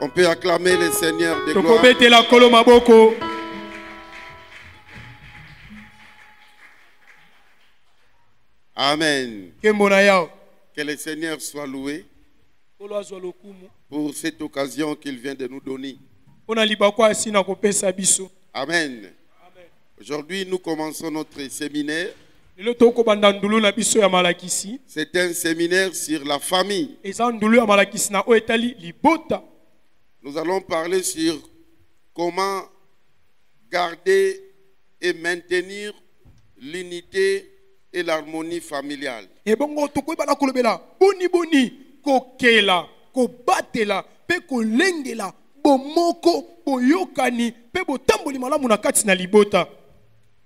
On peut acclamer le Seigneur de gloire. Tokobetela kolo maboko. Amen. Kembona yao. Que le Seigneur soit loué pour cette occasion qu'il vient de nous donner. Amen. Aujourd'hui, nous commençons notre séminaire. C'est un séminaire sur la famille. Nous allons parler sur comment garder et maintenir l'unité et l'harmonie familiale.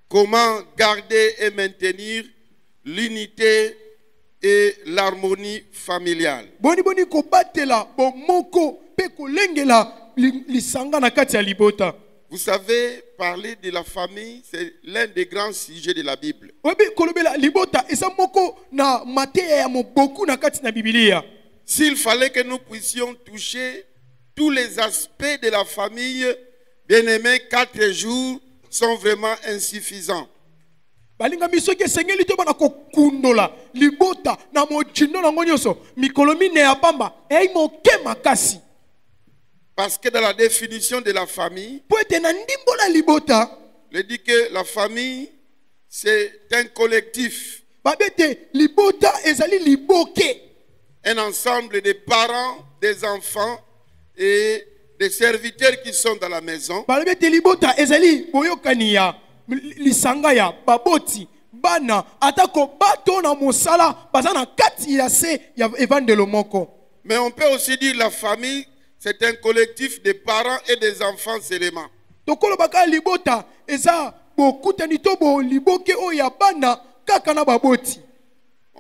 Comment garder et maintenir l'unité et l'harmonie familiale. Vous savez, parler de la famille, c'est l'un des grands sujets de la Bible. S'il fallait que nous puissions toucher tous les aspects de la famille, bien aimé, 4 jours sont vraiment insuffisants. Parce que dans la définition de la famille, il dit que la famille, c'est un collectif. Un ensemble de parents, des enfants et des serviteurs qui sont dans la maison. Mais on peut aussi dire la famille, c'est un collectif de parents et des enfants seulement. On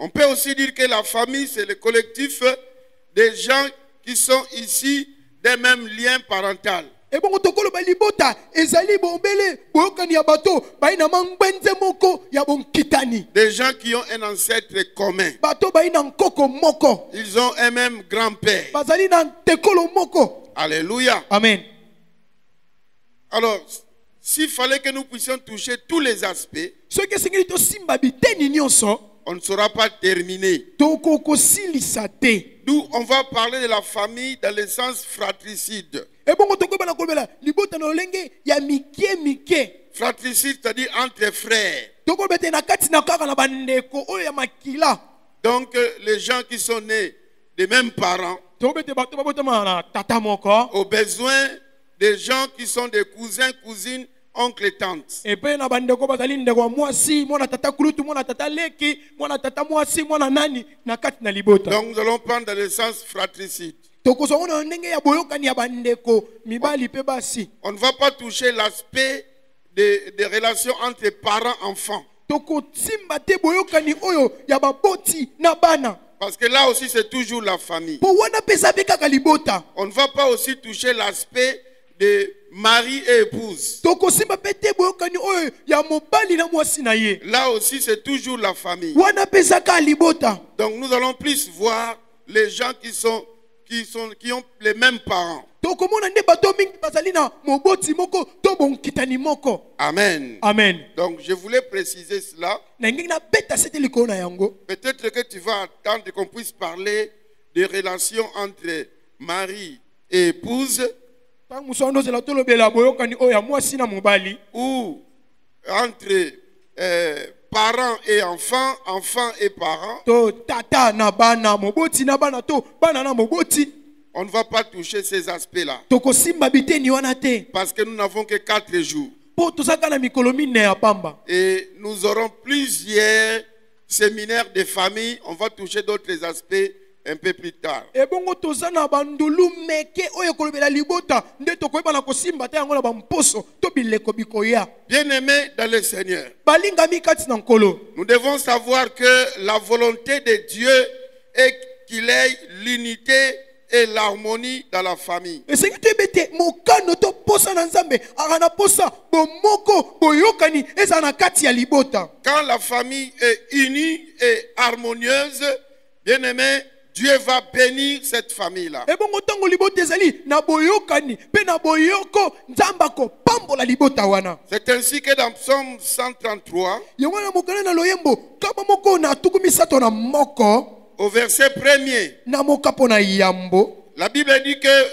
peut aussi dire que la famille, c'est le collectif des gens qui sont ici des mêmes liens parentaux. Des gens qui ont un ancêtre commun. Ils ont un même grand-père. Alléluia. Amen. Alors, s'il fallait que nous puissions toucher tous les aspects, on ne saura pas terminer. D'où on va parler de la famille dans le sens fratricide. Fratricide, c'est-à-dire entre frères. Donc, les gens qui sont nés des mêmes parents, au besoin des gens qui sont des cousins, cousines, oncles et tantes. Donc nous allons prendre dans le sens fratricide. On ne va pas toucher l'aspect des relations entre parents-enfants. Parce que là aussi c'est toujours la famille. On ne va pas aussi toucher l'aspect de mari et épouse. Là aussi c'est toujours la famille. Donc nous allons plus voir les gens qui ont les mêmes parents. Amen. Amen. Donc je voulais préciser cela. Peut-être que tu vas attendre qu'on puisse parler des relations entre mari et épouse. Ou entre parents et enfants, enfants et parents. On ne va pas toucher ces aspects-là. Parce que nous n'avons que 4 jours. Et nous aurons plusieurs séminaires de famille. On va toucher d'autres aspects un peu plus tard. Bien-aimés dans le Seigneur, nous devons savoir que la volonté de Dieu est qu'il ait l'unité et l'harmonie dans la famille. Quand la famille est unie et harmonieuse, bien-aimés, Dieu va bénir cette famille-là. C'est ainsi que dans Psaume 133, au verset 1er, la Bible dit que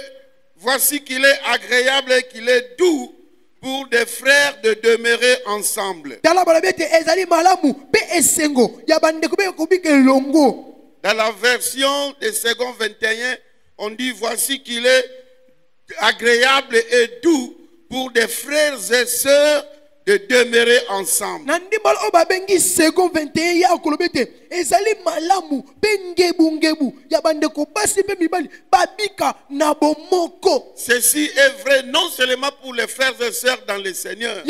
voici qu'il est agréable et qu'il est doux pour des frères de demeurer ensemble. Dans la version de Second 21, on dit voici qu'il est agréable et doux pour des frères et sœurs de demeurer ensemble. Ceci est vrai non seulement pour les frères et sœurs dans le Seigneur,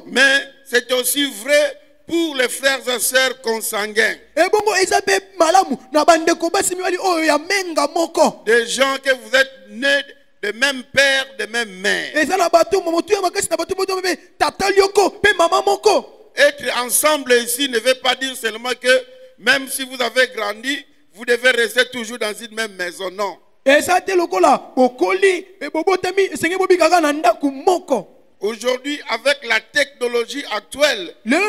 mais c'est aussi vrai pour les frères et sœurs consanguins. Des gens que vous êtes nés de même père, de même mère. Être ensemble ici ne veut pas dire seulement que même si vous avez grandi, vous devez rester toujours dans une même maison. Non. Aujourd'hui, avec la technologie actuelle, vous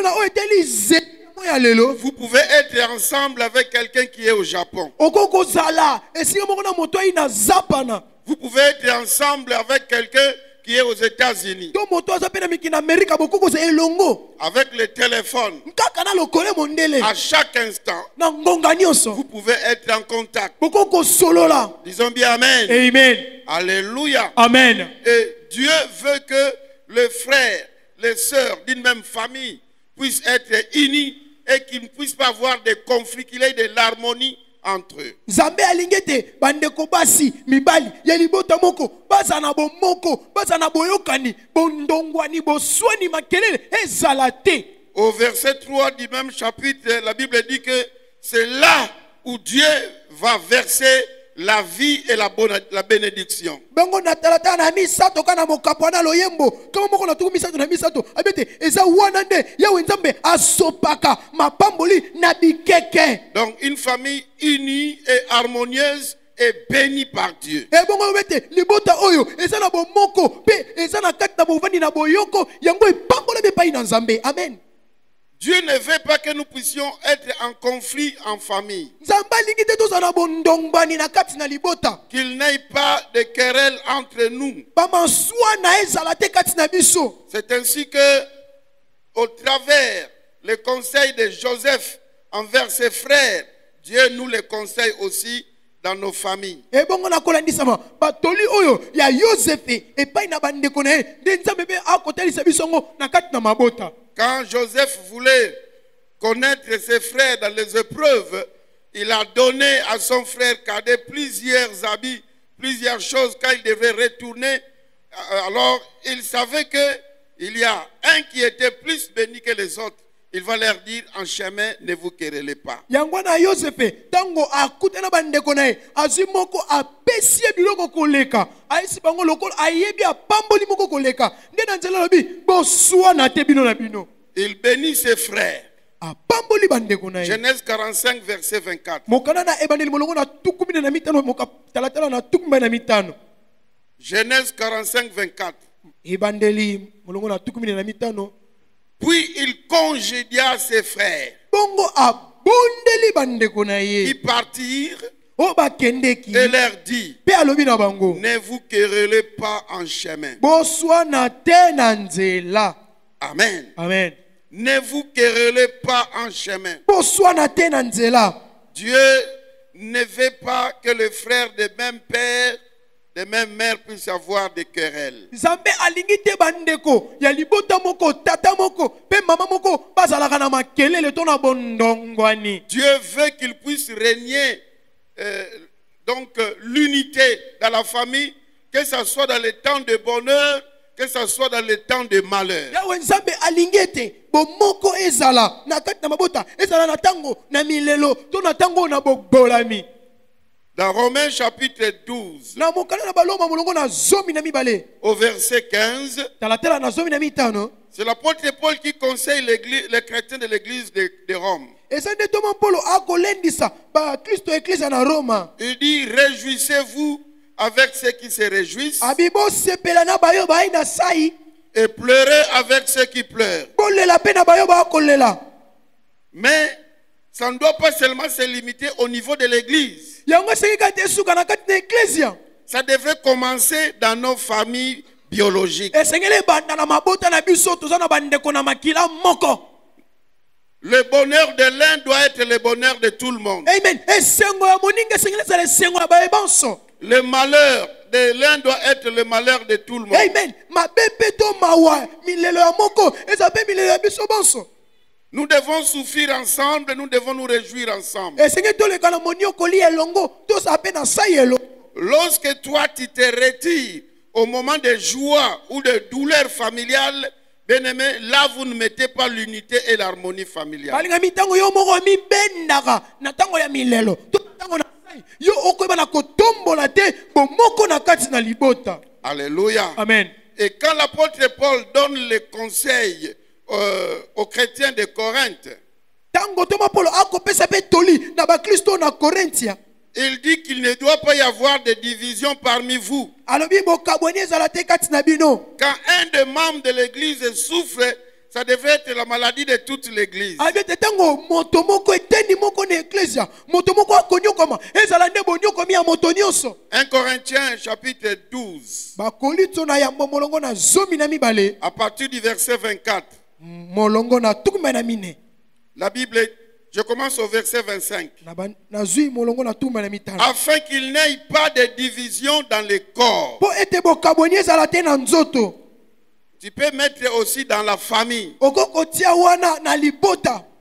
pouvez être ensemble avec quelqu'un qui est au Japon. Vous pouvez être ensemble avec quelqu'un qui est aux États-Unis. Avec le téléphone. À chaque instant, vous pouvez être en contact. Disons bien Amen. Amen. Alléluia. Amen. Et Dieu veut que les frères, les sœurs d'une même famille puissent être unis et qu'ils ne puissent pas avoir de conflits, qu'il y ait de l'harmonie entre eux. Zambe alingete bandeko basi mibali yalibota moko bazana bomoko bazana boyokani bondongwani boswani makelele ezalate. Au verset 3 du même chapitre, la Bible dit que c'est là où Dieu va verser la vie et la bénédiction. Bengo na talata na misato kana mokapwana loyembo kama moko na tuku misato na misato abete eza wana nde yawe nzambe asopaka mapamboli na bikeke. Donc une famille unie et harmonieuse est bénie par Dieu. E bongo bete libota oyo eza na bomoko pe eza na kati na bovandi na boyoko yango epambola be pai na nzambe. Amen. Dieu ne veut pas que nous puissions être en conflit en famille. Qu'il n'ait pas de querelle entre nous. C'est ainsi que, au travers le conseil de Joseph envers ses frères, Dieu nous le conseille aussi dans nos familles. Quand Joseph voulait connaître ses frères dans les épreuves, il a donné à son frère cadet plusieurs habits, plusieurs choses quand il devait retourner. Alors, il savait qu'il y a un qui était plus béni que les autres. Il va leur dire en chemin, ne vous querellez pas. Il bénit ses frères. Genèse 45, verset 24. Genèse 45, 24. Puis il congédia ses frères qui partirent et leur dit, ne vous querellez pas en chemin. Amen. Amen. Ne vous querellez pas en chemin. Dieu ne veut pas que les frères de même père, de même mère puissent avoir des querelles. Dieu veut qu'il puisse régner l'unité dans la famille, que ce soit dans les temps de bonheur, que ce soit dans les temps de malheur. Dans Romains chapitre 12, au verset 15, c'est l'apôtre Paul qui conseille les chrétiens de l'église de Rome. Il dit, réjouissez-vous avec ceux qui se réjouissent et pleurez avec ceux qui pleurent. Mais ça ne doit pas seulement se limiter au niveau de l'église. Ça devrait commencer dans nos familles biologiques. Le bonheur de l'un doit être le bonheur de tout le monde. Amen. Le malheur de l'un doit être le malheur de tout le monde. Amen. Nous devons souffrir ensemble, nous devons nous réjouir ensemble. Lorsque toi tu te retires au moment de joie ou de douleur familiale, bien aimé, là vous ne mettez pas l'unité et l'harmonie familiale. Alléluia. Amen. Et quand l'apôtre Paul donne les conseils aux chrétiens de Corinthe, il dit qu'il ne doit pas y avoir de division parmi vous. Quand un des membres de l'église souffre, ça devrait être la maladie de toute l'église. 1 Corinthiens chapitre 12, à partir du verset 24. La Bible, je commence au verset 25. Afin qu'il n'ait pas de division dans le corps. Tu peux mettre aussi dans la famille.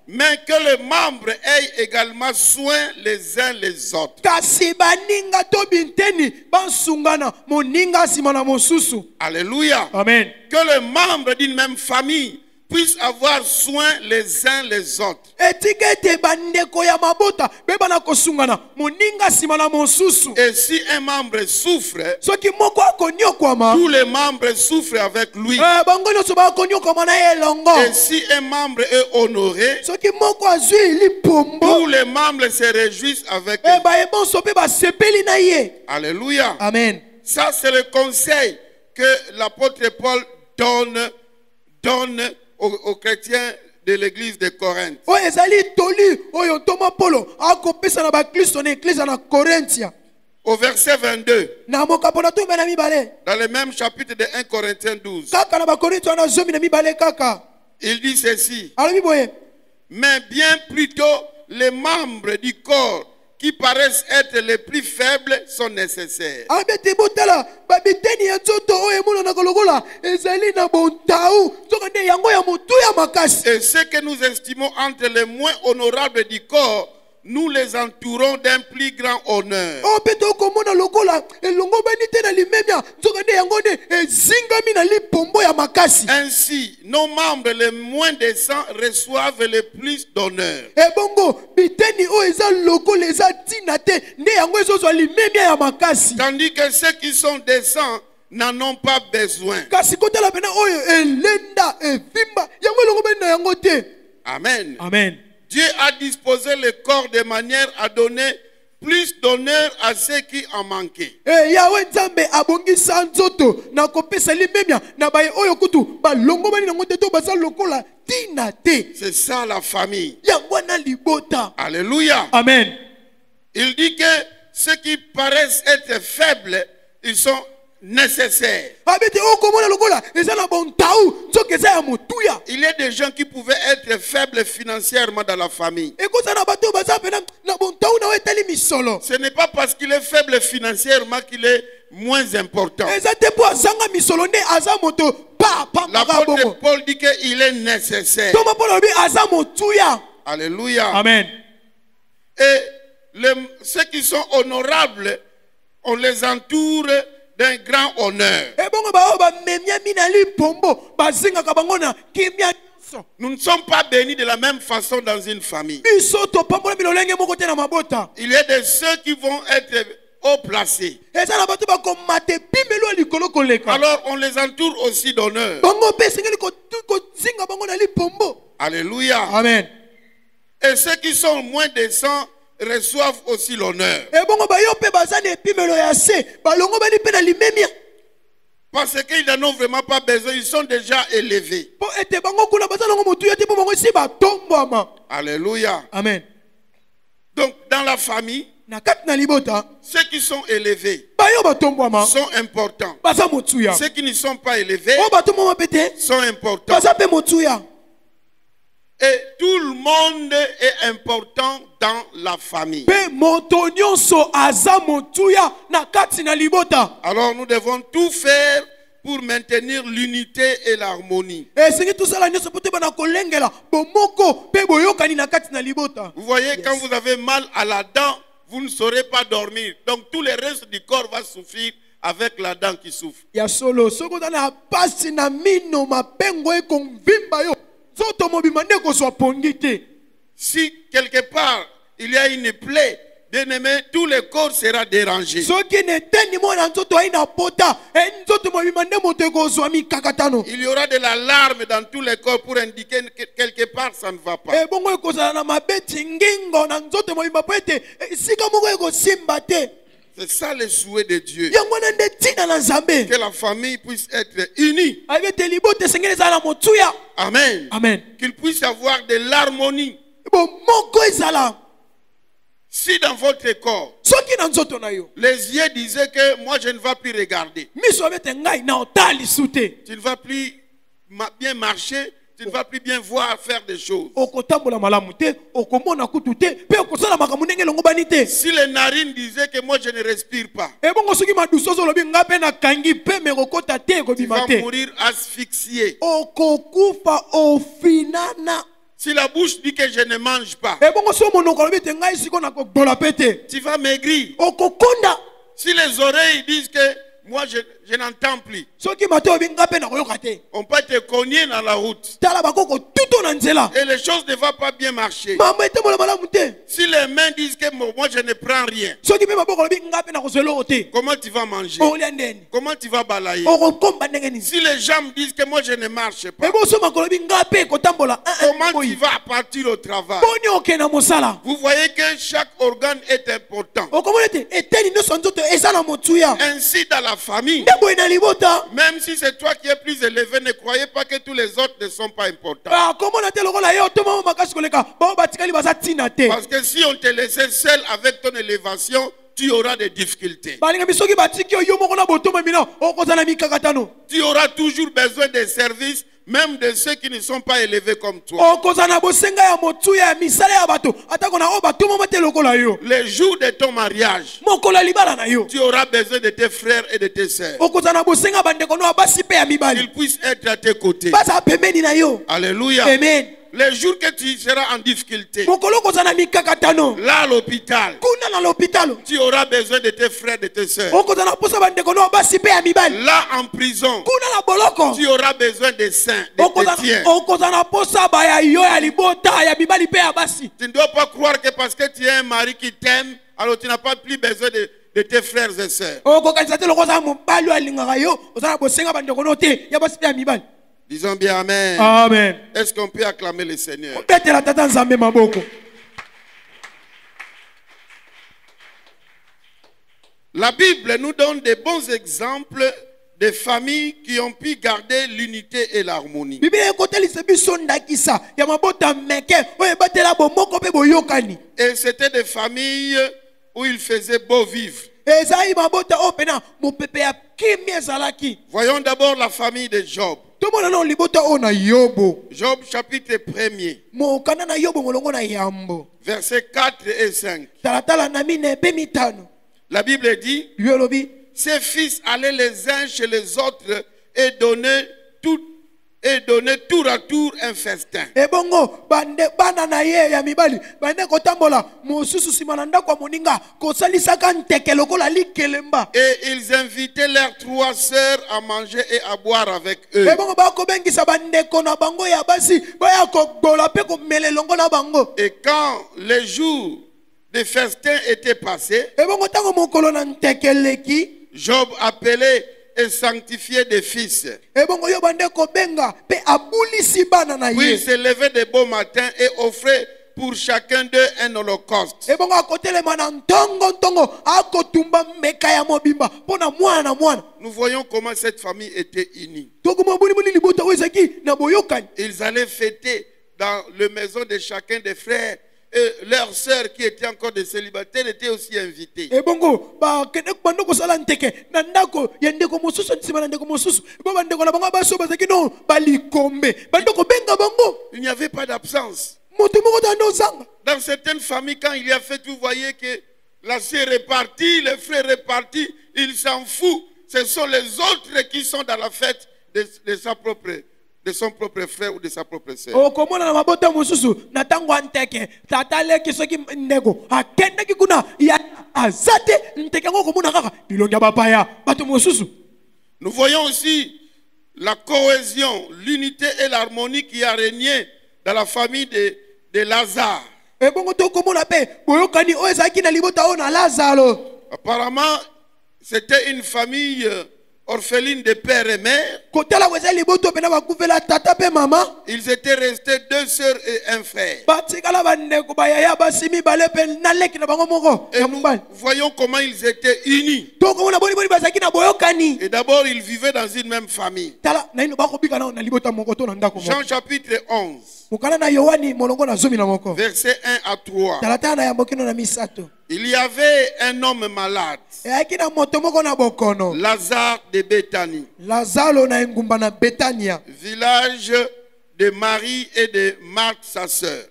Mais que les membres aient également soin les uns les autres. Alléluia. Amen. Que les membres d'une même famille puissent avoir soin les uns les autres. Et si un membre souffre, tous les membres souffrent avec lui. Et si un membre est honoré, tous les membres se réjouissent avec lui. Alléluia. Amen. Ça, c'est le conseil que l'apôtre Paul donne aux chrétiens de l'église de Corinthe. Au verset 22, dans le même chapitre de 1 Corinthiens 12, il dit ceci: mais bien plutôt les membres du corps qui paraissent être les plus faibles sont nécessaires. Et ce que nous estimons entre les moins honorables du corps, nous les entourons d'un plus grand honneur. Ainsi, nos membres les moins décents reçoivent le plus d'honneur. Tandis que ceux qui sont décents n'en ont pas besoin. Amen. Amen. Dieu a disposé le corps de manière à donner plus d'honneur à ceux qui en manquaient. C'est ça la famille. Alléluia. Amen. Il dit que ceux qui paraissent être faibles, ils sont nécessaires. Il y a des gens qui pouvaient être faibles financièrement dans la famille. Ce n'est pas parce qu'il est faible financièrement qu'il est moins important. L'apôtre Paul dit qu'il est nécessaire. Alléluia. Amen. Et ceux qui sont honorables, on les entoure d'un grand honneur. Nous ne sommes pas bénis de la même façon dans une famille. Il y a de ceux qui vont être haut placés. Alors on les entoure aussi d'honneur. Alléluia. Amen. Et ceux qui sont moins décents reçoivent aussi l'honneur. Parce qu'ils n'en ont vraiment pas besoin, ils sont déjà élevés. Alléluia. Amen. Donc dans la famille, ceux qui sont élevés sont importants. Ceux qui ne sont pas élevés sont importants. Et tout le monde est important dans la famille. Alors nous devons tout faire pour maintenir l'unité et l'harmonie. Vous voyez, quand vous avez mal à la dent, vous ne saurez pas dormir. Donc tout le reste du corps va souffrir avec la dent qui souffre. Si quelque part il y a une plaie, bien aimé, tout le corps sera dérangé. Il y aura de la larme dans tout le corps pour indiquer que quelque part ça ne va pas. C'est ça le souhait de Dieu. Que la famille puisse être unie. Amen. Amen. Qu'il puisse avoir de l'harmonie. Si dans votre corps, les yeux disaient que moi je ne vais plus regarder, tu ne vas plus bien marcher, tu ne vas plus bien voir faire des choses. Si les narines disaient que moi je ne respire pas, tu vas mourir asphyxié. Si la bouche dit que je ne mange pas, tu vas maigrir. Si les oreilles disent que moi je n'entends plus, on peut te cogner dans la route et les choses ne vont pas bien marcher. Si les mains disent que moi je ne prends rien, comment tu vas manger? Comment tu vas balayer? Si les jambes disent que moi je ne marche pas, comment tu vas partir au travail? Vous voyez que chaque organe est important. Ainsi dans la famille, même si c'est toi qui es plus élevé, ne croyez pas que tous les autres ne sont pas importants. Parce que si on te laissait seul avec ton élévation, tu auras des difficultés. Tu auras toujours besoin des services, même de ceux qui ne sont pas élevés comme toi. Les jours de ton mariage, tu auras besoin de tes frères et de tes sœurs. Qu'ils puissent être à tes côtés. Alléluia. Amen. Les jours que tu seras en difficulté, là à l'hôpital, tu auras besoin de tes frères et de tes sœurs. Là en prison, tu auras besoin des saints, des chrétiens. Tu ne dois pas croire que parce que tu as un mari qui t'aime, alors tu n'as pas plus besoin de tes frères et sœurs. Disons bien Amen. Amen. Est-ce qu'on peut acclamer le Seigneur? La Bible nous donne des bons exemples de familles qui ont pu garder l'unité et l'harmonie. Et c'était des familles où il faisait beau vivre. Voyons d'abord la famille de Job. Job chapitre 1er, versets 4 et 5. La Bible dit, ses fils allaient les uns chez les autres et donnaient tour à tour un festin. Et ils invitaient leurs 3 sœurs à manger et à boire avec eux. Et quand les jours de festin étaient passés, Job appelait et sanctifier des fils. Puis il se levait de beau matin et offrait pour chacun d'eux un holocauste. Et bon, à côté les manan tongo, à kotumba meka ya mobimba, pona mwana. Nous voyons comment cette famille était unie. Ils allaient fêter dans la maison de chacun des frères. Et leurs sœurs qui étaient encore des célibataires étaient aussi invitées. Et bongo, bah, bandoko salanteke, nandako, yandeko mosusu, nandeko mosusu, bandeko la banga baso, basaki non, balikombe, bandoko benga bango. Il n'y avait pas d'absence. Dans certaines familles, quand il y a fête, vous voyez que la sœur est partie, le frère est parti, il s'en fout. Ce sont les autres qui sont dans la fête de son propre frère ou de sa propre sœur. Oh, comment na mabota mususu na tango anteke tatale kisoki ndeko akenda kikuna ya azate nteke ngo komuna kaka bilonga bapaya bato mususu. Nous voyons aussi la cohésion, l'unité et l'harmonie qui a régné dans la famille de Lazare. Et bongo to komona pe boyokani o ezaki na libota o na Lazaro. Apparemment, c'était une famille orpheline de père et mère. Ils étaient restés 2 sœurs et un frère. Et nous voyons comment ils étaient unis. Et d'abord, ils vivaient dans une même famille. Jean chapitre 11. Versets 1 à 3. Il y avait un homme malade, Lazare de Béthanie, village de Marie et de Marthe sa sœur.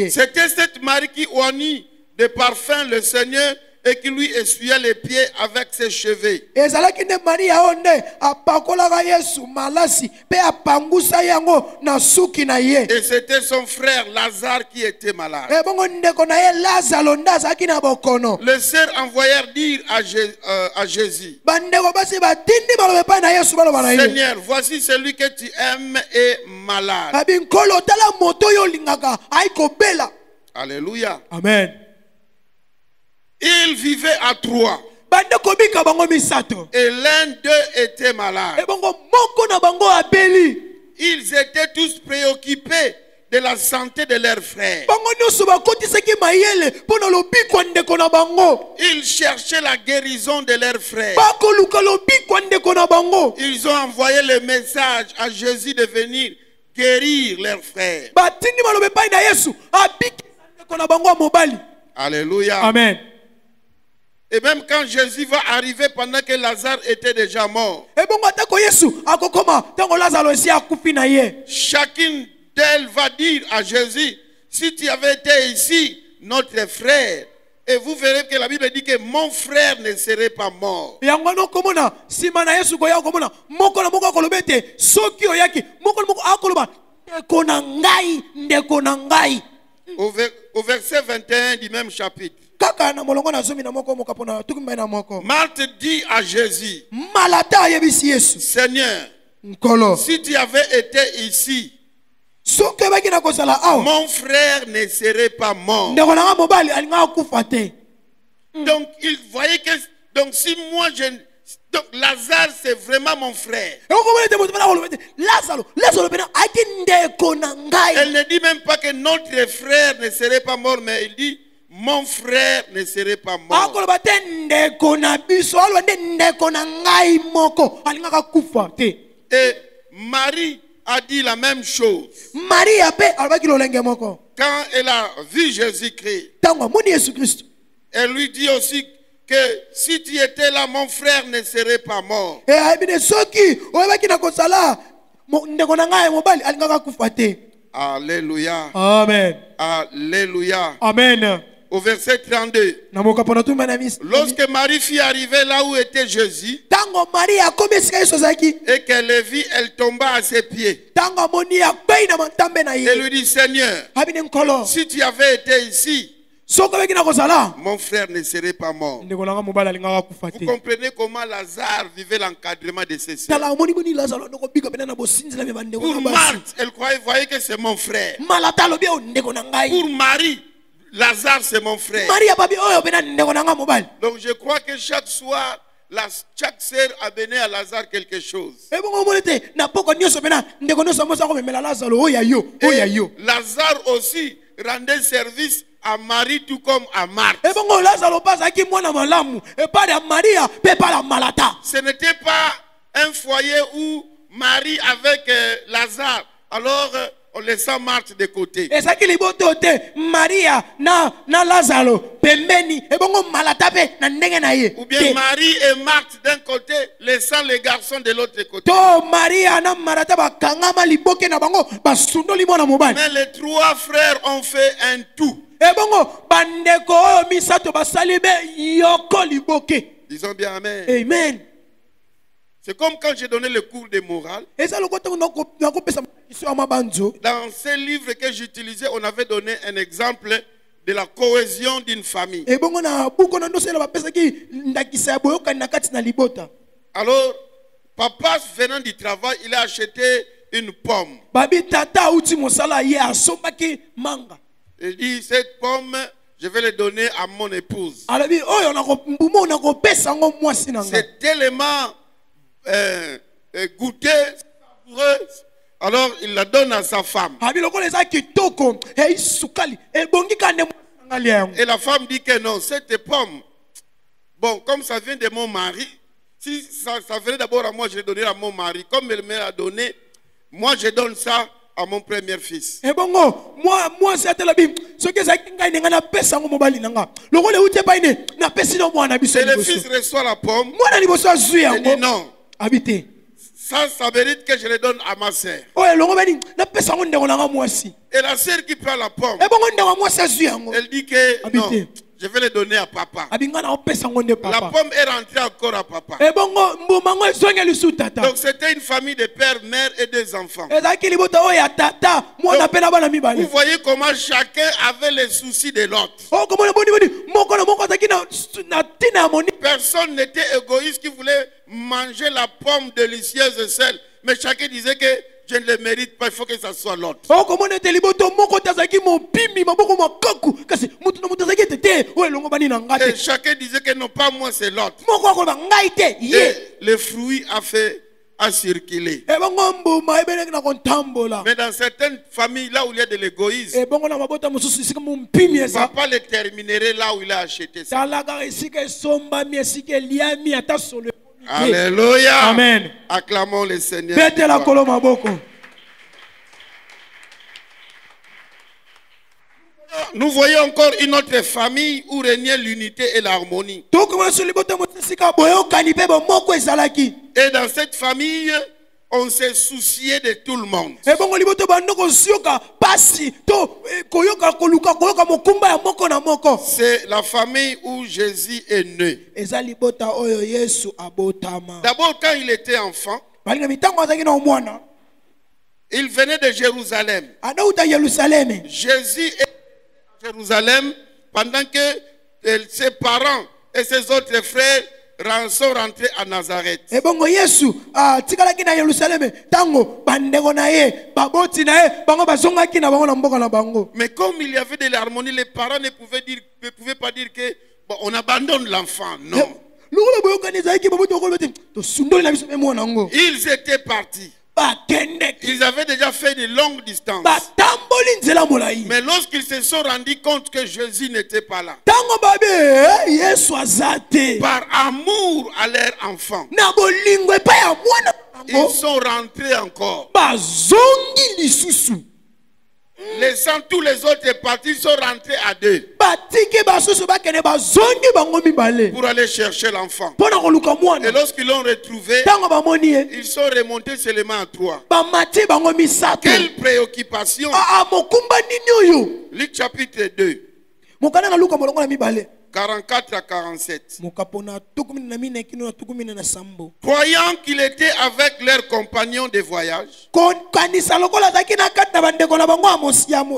C'était cette Marie qui oignit de parfum le Seigneur et qui lui essuyait les pieds avec ses cheveux. Et c'était son frère Lazare qui était malade. Les sœurs envoyèrent dire à Jésus, Seigneur, voici celui que tu aimes est malade. Alléluia. Amen. Ils vivaient à 3. Et l'un d'eux était malade. Ils étaient tous préoccupés de la santé de leur frère. Ils cherchaient la guérison de leur frère. Ils ont envoyé le message à Jésus de venir guérir leur frère. Alléluia. Amen. Et même quand Jésus va arriver pendant que Lazare était déjà mort, chacune d'elles va dire à Jésus, si tu avais été ici, notre frère, et vous verrez que la Bible dit que mon frère ne serait pas mort. Au verset 21 du même chapitre, Marthe dit à Jésus, Seigneur, si tu avais été ici, mon frère ne serait pas mort. Donc il voyait que si moi donc Lazare c'est vraiment mon frère. Elle ne dit même pas que notre frère ne serait pas mort, mais il dit mon frère ne serait pas mort. Et Marie a dit la même chose. Quand elle a vu Jésus-Christ, elle lui dit aussi que si tu étais là, mon frère ne serait pas mort. Alléluia. Amen. Alléluia. Amen. Au verset 32. Lorsque Marie fut arrivée là où était Jésus, et qu'elle le vit, elle tomba à ses pieds. Et lui dit, Seigneur, si tu avais été ici, mon frère ne serait pas mort. Vous comprenez comment Lazare vivait l'encadrement de ses sœurs. Pour Marthe, elle voyait que c'est mon frère. Pour Marie, Lazare c'est mon frère. Donc je crois que chaque soir, chaque sœur amenait à Lazare quelque chose. Et Lazare aussi rendait service à Marie tout comme à Marthe. Ce n'était pas un foyer où Marie avec Lazare, alors on laissait Marthe de côté. Ou bien Marie et Marthe d'un côté, laissant les garçons de l'autre côté. Mais les trois frères ont fait un tout. Disons bien amen. Amen. C'est comme quand j'ai donné le cours de morale. Dans ces livres que j'utilisais, on avait donné un exemple de la cohésion d'une famille. Alors, papa venant du travail, il a acheté une pomme. Il dit, cette pomme, je vais la donner à mon épouse. C'est tellement goûté, savoureuse. Alors il la donne à sa femme. Et la femme dit que non, cette pomme, bon, comme ça vient de mon mari, si ça venait d'abord à moi, je l'ai donné à mon mari. Comme elle me l'a donné, moi je donne ça à mon premier fils. Et le fils reçoit la pomme. Il dit non. Ça mérite que je le donne à ma sœur. Et la sœur qui prend la pomme, elle dit que non, je vais le donner à papa. La pomme est rentrée encore à papa. Donc c'était une famille de père, mère et des enfants. Donc, vous voyez comment chacun avait les soucis de l'autre. Personne n'était égoïste qui voulait manger la pomme délicieuse et seule. Mais chacun disait que je ne le mérite pas, il faut que ça soit l'autre. Et chacun disait que non, pas moi, c'est l'autre. Et le fruit a circulé. Mais dans certaines familles, là où il y a de l'égoïsme, papa le terminerait là où il a acheté ça. Alléluia. Amen. Acclamons le Seigneur. Nous voyons encore une autre famille où régnait l'unité et l'harmonie. Et dans cette famille, on s'est soucié de tout le monde. C'est la famille où Jésus est né. D'abord, quand il était enfant, il venait de Jérusalem. Jésus est à Jérusalem pendant que ses parents et ses autres frères sont rentrés à Nazareth. Mais comme il y avait de l'harmonie, les parents ne pouvaient pas dire que bon, on abandonne l'enfant. Non. Ils étaient partis. Ils avaient déjà fait de longues distances. Mais lorsqu'ils se sont rendus compte que Jésus n'était pas là, par amour à leur enfant, ils sont rentrés encore. Laissant tous les autres partis, ils sont rentrés à deux pour aller chercher l'enfant. Et lorsqu'ils l'ont retrouvé, ils sont remontés seulement à trois. Quelle préoccupation! Luc chapitre 2, 44 à 47. Croyant qu'il était avec leurs compagnons de voyage,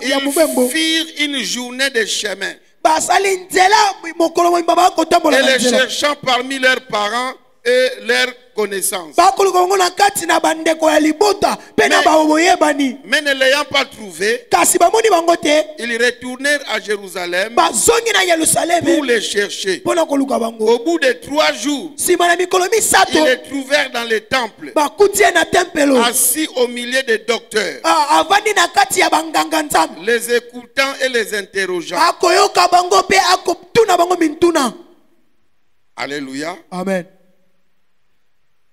ils firent une journée de chemin. Et les cherchant parmi leurs parents et leurs connaissances. Mais ne l'ayant pas trouvé, ils retournèrent à Jérusalem pour les chercher. Au bout de 3 jours, ils les trouvèrent dans le temple, assis au milieu des docteurs, les écoutant et les interrogeant. Alléluia. Amen.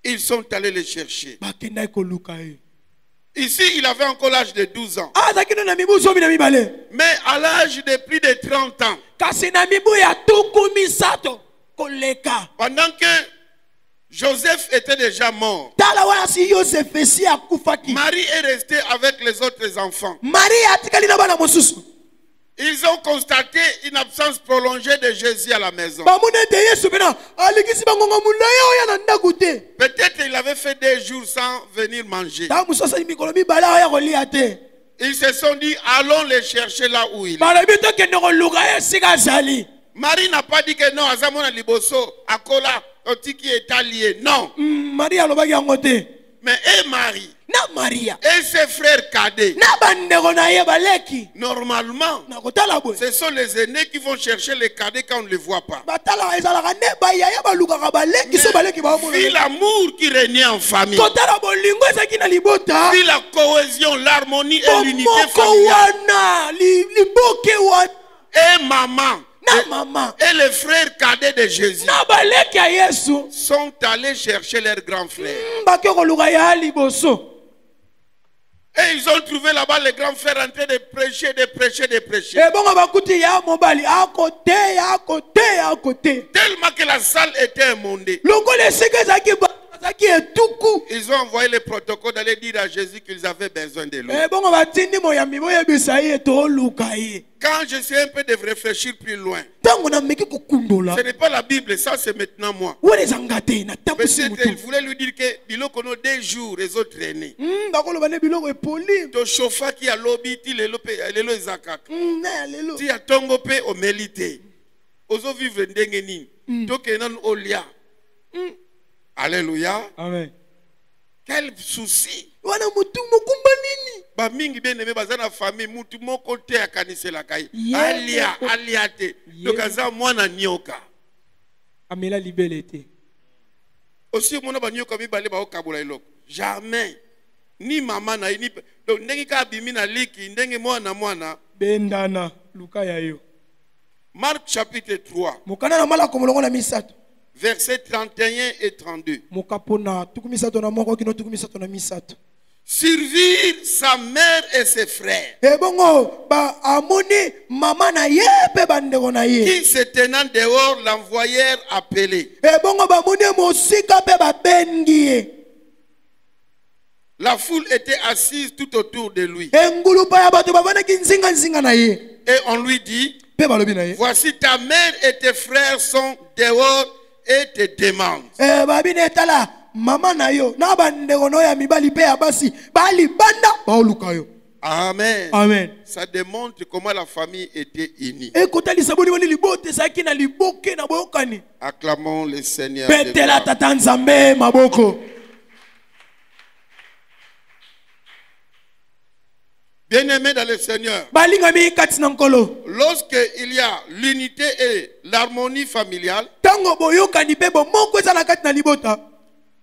Ils sont allés les chercher. Ici, il avait encore l'âge de 12 ans. Mais à l'âge de plus de 30 ans, pendant que Joseph était déjà mort, Marie est restée avec les autres enfants. Ils ont constaté une absence prolongée de Jésus à la maison. Peut-être il avait fait des jours sans venir manger. Ils se sont dit, allons les chercher là où il est. Marie n'a pas dit que non, Azamona Liboso, Akola, Otiki est allié. Non. Mais Marie et ses frères cadets, normalement, ce sont les aînés qui vont chercher les cadets quand on ne les voit pas. Mais vu l'amour qui régnait en famille, vu la cohésion, l'harmonie et l'unité familiale, et maman et les frères cadets de Jésus sont allés chercher leur grand frère. Et ils ont trouvé là-bas les grands frères en train de prêcher, de prêcher, de prêcher. Tellement que la salle était immondée. Ils ont envoyé le protocole d'aller dire à Jésus qu'ils avaient besoin de lui. Quand j'essaie un peu de réfléchir plus loin, ce n'est pas la Bible, ça c'est maintenant moi. Peut-être il voulait lui dire que biloko no 2 jours les autres aînés. To chauffa qui a lobby ti lelo ezakaka. Ti a tongo pe o melite. Ozo vivre ndenge nini. To kenan olia. Alléluia. Amen. Quel souci. Ba mingi bien aimé bazana famille mutu moko te akanisela kai. Alia te. Dokaza mwana nyoka. Amela libelete. Aussi mona ba nyoka mibale ba okabula eloko. Jamais. Ni mama na ni donc ndenge ka bimi na liki ndenge mwana bendana luka yayo. Marc chapitre 3. Mukana na mala komolongo na misato. Versets 31 et 32. Servir sa mère et ses frères, qui se tenant dehors l'envoyèrent appeler. La foule était assise tout autour de lui. Et on lui dit, voici ta mère et tes frères sont dehors et te demandent. Amen. Amen. Ça démontre comment la famille était unie. Acclamons le Seigneur. Bien-aimés dans le Seigneur, lorsque il y a l'unité et l'harmonie familiale,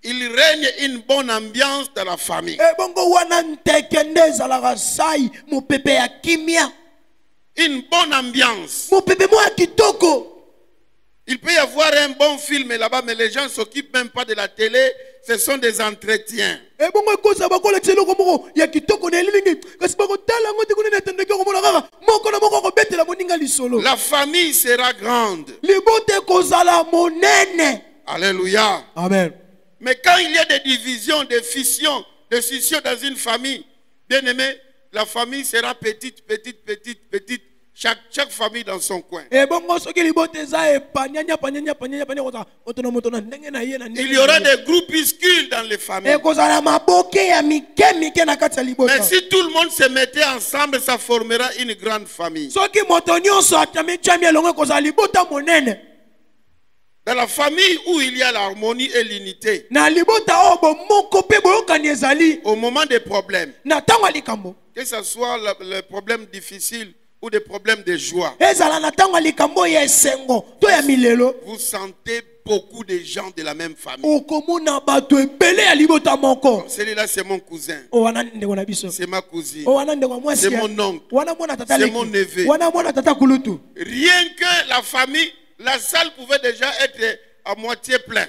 il règne une bonne ambiance dans la famille. Une bonne ambiance. Il peut y avoir un bon film là-bas, mais les gens ne s'occupent même pas de la télé. Ce sont des entretiens. La famille sera grande. Alléluia. Amen. Mais quand il y a des divisions, des fissions, des scissions dans une famille, bien aimé, la famille sera petite, petite, petite, petite. Chaque famille dans son coin. Il y aura des groupuscules dans les familles. Mais si tout le monde se mettait ensemble, ça formera une grande famille. Dans la famille où il y a l'harmonie et l'unité, au moment des problèmes, que ce soit le problème difficile ou des problèmes de joie, vous sentez beaucoup de gens de la même famille. Celui-là, c'est mon cousin. C'est ma cousine. C'est mon oncle. C'est mon neveu. Rien que la famille, la salle pouvait déjà être à moitié pleine.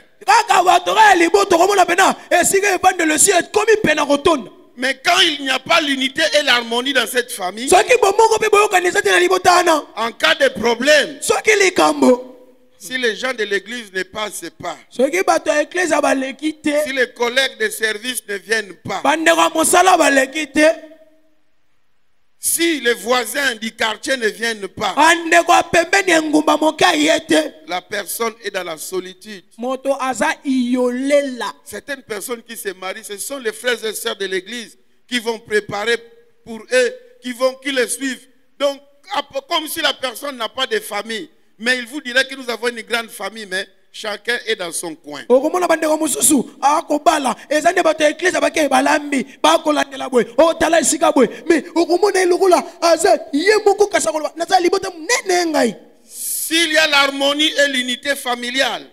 Mais quand il n'y a pas l'unité et l'harmonie dans cette famille, en cas de problème, si les gens de l'église ne passent pas, si les collègues de service ne viennent pas, si les voisins du quartier ne viennent pas, la personne est dans la solitude. Certaines personnes qui se marient, ce sont les frères et sœurs de l'église qui vont préparer pour eux, qui les suivent. Donc, comme si la personne n'a pas de famille. Mais il vous dirait que nous avons une grande famille, mais chacun est dans son coin. S'il y a l'harmonie et l'unité familiale,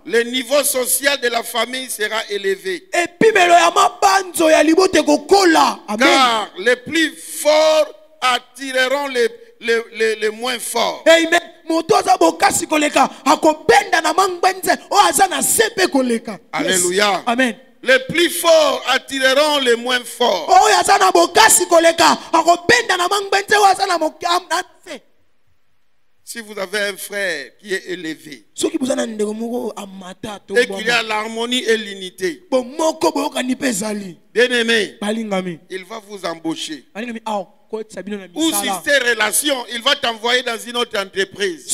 le niveau social de la famille sera élevé. Car les plus forts attireront les moins forts. Alléluia. Amen. Les plus forts attireront les moins forts. Si vous avez un frère qui est élevé et qu'il y a l'harmonie et l'unité, bien aimé, il va vous embaucher. Ou si c'est relation, il va t'envoyer dans une autre entreprise.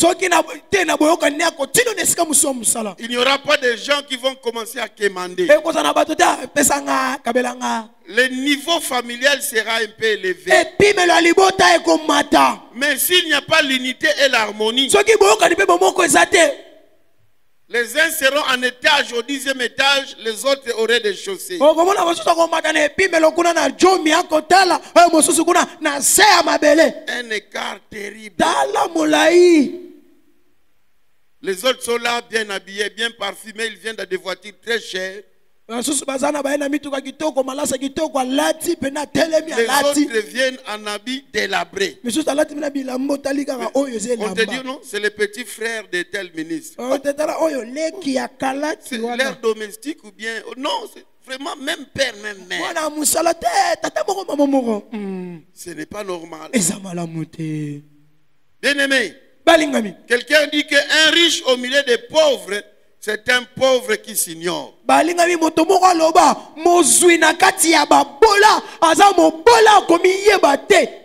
Il n'y aura pas de gens qui vont commencer à quémander. Le niveau familial sera un peu élevé. Mais s'il n'y a pas l'unité et l'harmonie, les uns seront en étage, au 10e étage, les autres auraient des chaussées. Un écart terrible. Les autres sont là, bien habillés, bien parfumés, ils viennent dans des voitures très chères. Les autres viennent en habits délabrés. On te dit non, c'est le petit frère de tel ministre. C'est l'air domestique ou bien... Non, c'est vraiment même père, même mère. Ce n'est pas normal. Bien aimé, quelqu'un dit qu'un riche au milieu des pauvres, c'est un pauvre qui s'ignore.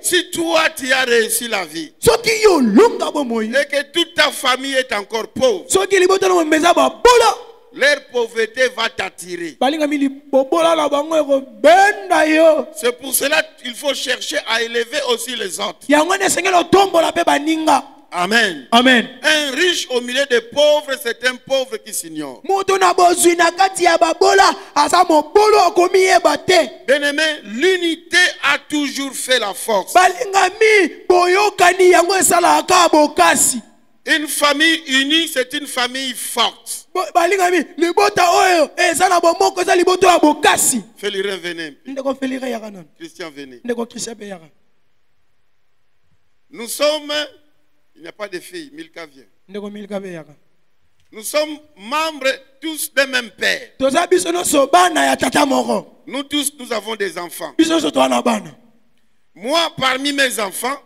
Si toi tu as réussi la vie et que toute ta famille est encore pauvre, leur pauvreté va t'attirer. C'est pour cela qu'il faut chercher à élever aussi les autres. Amen. Amen. Un riche au milieu des pauvres, c'est un pauvre qui s'ignore. Bien-aimé, l'unité a toujours fait la force. Une famille unie, c'est une famille forte. Félire, venez. Christian, venez. Nous sommes... Il n'y a pas de filles. Milka vient. Nous sommes membres tous des mêmes pères. Nous tous, nous avons des enfants. Moi, parmi mes enfants,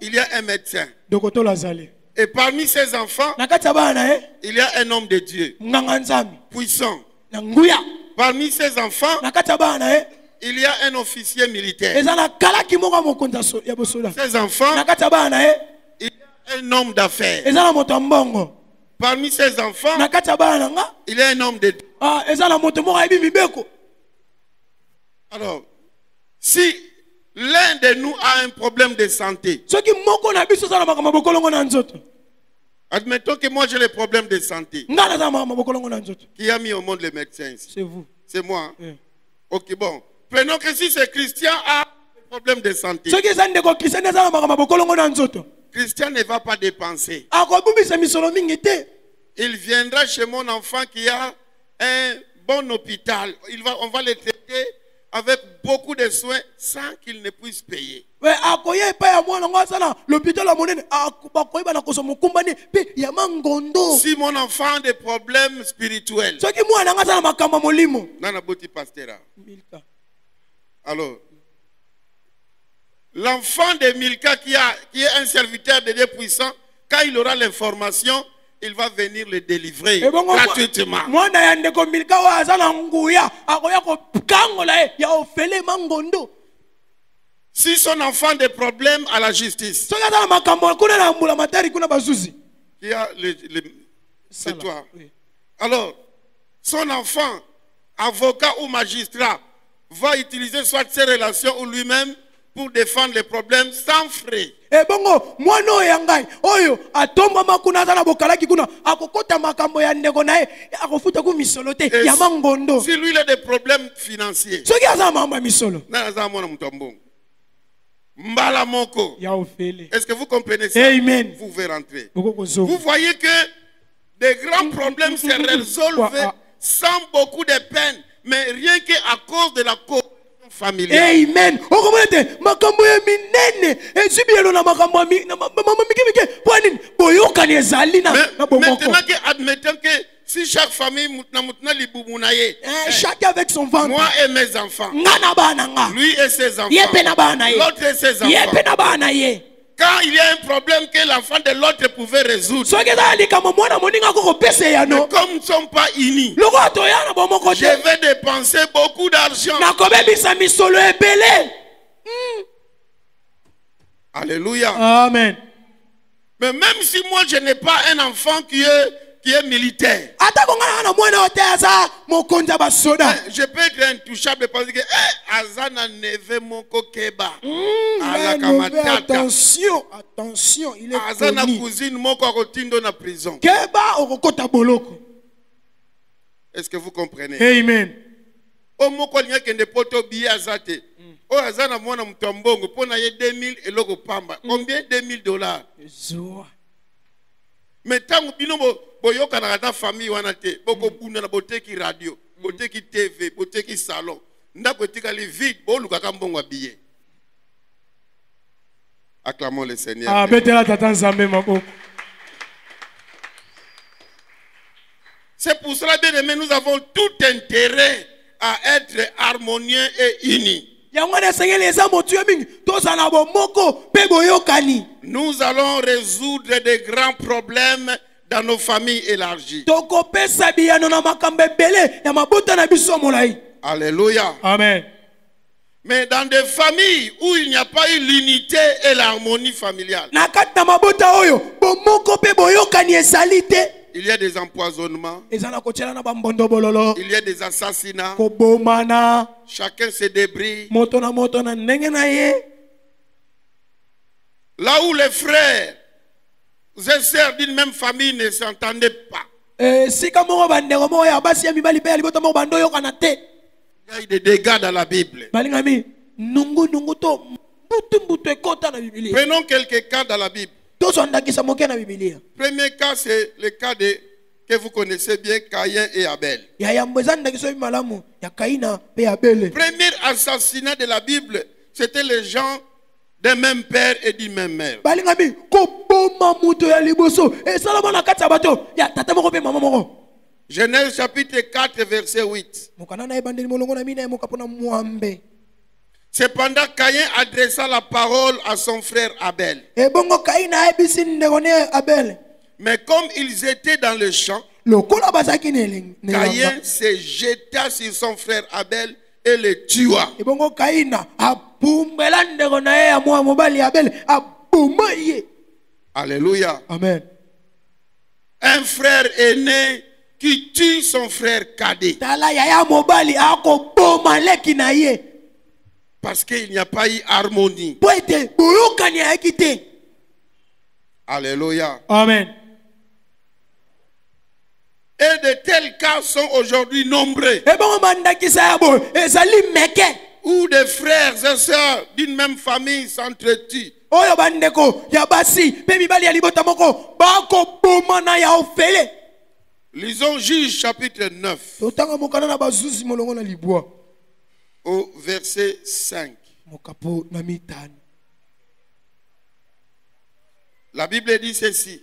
il y a un médecin. Et parmi ces enfants, il y a un homme de Dieu puissant. Parmi ces enfants, il y a un officier militaire. Ces enfants, il y a un homme d'affaires. Parmi ces enfants, il y a un homme de Dieu. Alors, si l'un de nous a un problème de santé, Admettons que moi j'ai les problèmes de santé. Qui a mis au monde les médecins ici? C'est vous. C'est moi. Hein? Ok, bon. Prenons que si c'est Christian a des problèmes de santé. Christian ne va pas dépenser. Il viendra chez mon enfant qui a un bon hôpital. On va le traiter avec beaucoup de soins sans qu'il ne puisse payer. Si mon enfant a des problèmes spirituels, alors, l'enfant de Milka qui est un serviteur de Dieu puissant, quand il aura l'information, il va venir le délivrer gratuitement. Si son enfant a des problèmes à la justice, c'est toi. Alors, son enfant, avocat ou magistrat, va utiliser soit ses relations ou lui-même pour défendre les problèmes sans frais. Si lui il a des problèmes financiers, est-ce que vous comprenez ça? Amen. Vous pouvez rentrer. Vous voyez que des grands problèmes se résolvent sans beaucoup de peine, mais rien qu'à cause de la coopération familiale. Amen. Maintenant, admettons que si chaque famille, chacun avec son ventre, moi et mes enfants, lui et ses enfants, l'autre et ses enfants, quand il y a un problème que l'enfant de l'autre pouvait résoudre, mais comme nous ne sommes pas unis, je vais dépenser beaucoup d'argent. Alléluia. Amen. Mais même si moi je n'ai pas un enfant qui est militaire, je peux être intouchable parce que Azana neve moko keba. Attention, il est Azana cousine moko akotindo na prison. Est-ce que vous comprenez? Amen. O moko nya kende poto biye azate. O azana mwana mtambongo pona ye 2000 eloko pamba. Combien $2000? Mais tant bino boyoka na ta famille wana te boko bunda na boteki radio boteki TV boteki salon ndako etika li vide boluka ka mbongo billet. Acclamons le Seigneur. C'est pour cela, bien aimé, nous avons tout intérêt à être harmonieux et unis. Nous allons résoudre de grands problèmes dans nos familles élargies. Alléluia. Amen. Mais dans des familles où il n'y a pas eu l'unité et l'harmonie familiale, il y a des empoisonnements, il y a des assassinats, chacun se débrouille. Là où les frères et sœurs d'une même famille ne s'entendaient pas, il y a eu des dégâts dans la Bible. Prenons quelques cas dans la Bible. Premier cas, c'est le cas que vous connaissez bien, Caïn et Abel. Premier assassinat de la Bible, c'était les gens d'un même père et d'une même mère. Genèse chapitre 4, verset 8. Cependant, Caïn adressa la parole à son frère Abel. Mais comme ils étaient dans le champ, Caïn se jeta sur son frère Abel et le tua. Alléluia. Amen. Un frère aîné qui tue son frère cadet. Parce qu'il n'y a pas eu harmonie. Alléluia. Amen. Et de tels cas sont aujourd'hui nombreux. Où des frères et sœurs d'une même famille s'entretuent. Lisons Juge chapitre 9 au verset 5. La Bible dit ceci.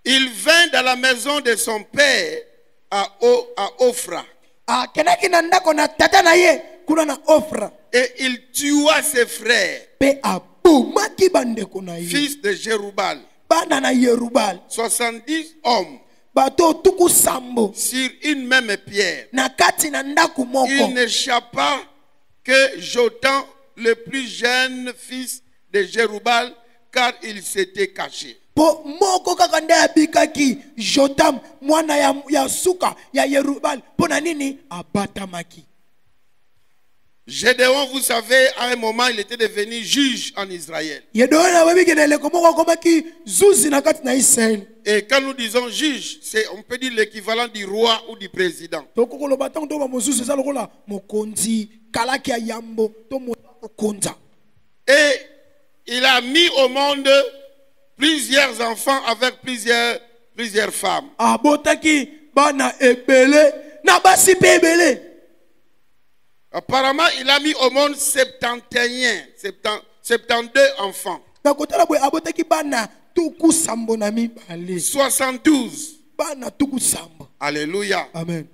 Il vint dans la maison de son père à Ophra. Et il tua ses frères, fils de Jéroubal, 70 hommes sur une même pierre. Il n'échappa que Jotam, le plus jeune fils de Jéroubal, car il s'était caché. Gédéon, vous savez, à un moment, il était devenu juge en Israël. Et quand nous disons juge, on peut dire l'équivalent du roi ou du président. Et il a mis au monde plusieurs enfants avec plusieurs femmes. Apparemment, il a mis au monde 72 enfants. 72. Alléluia. Amen.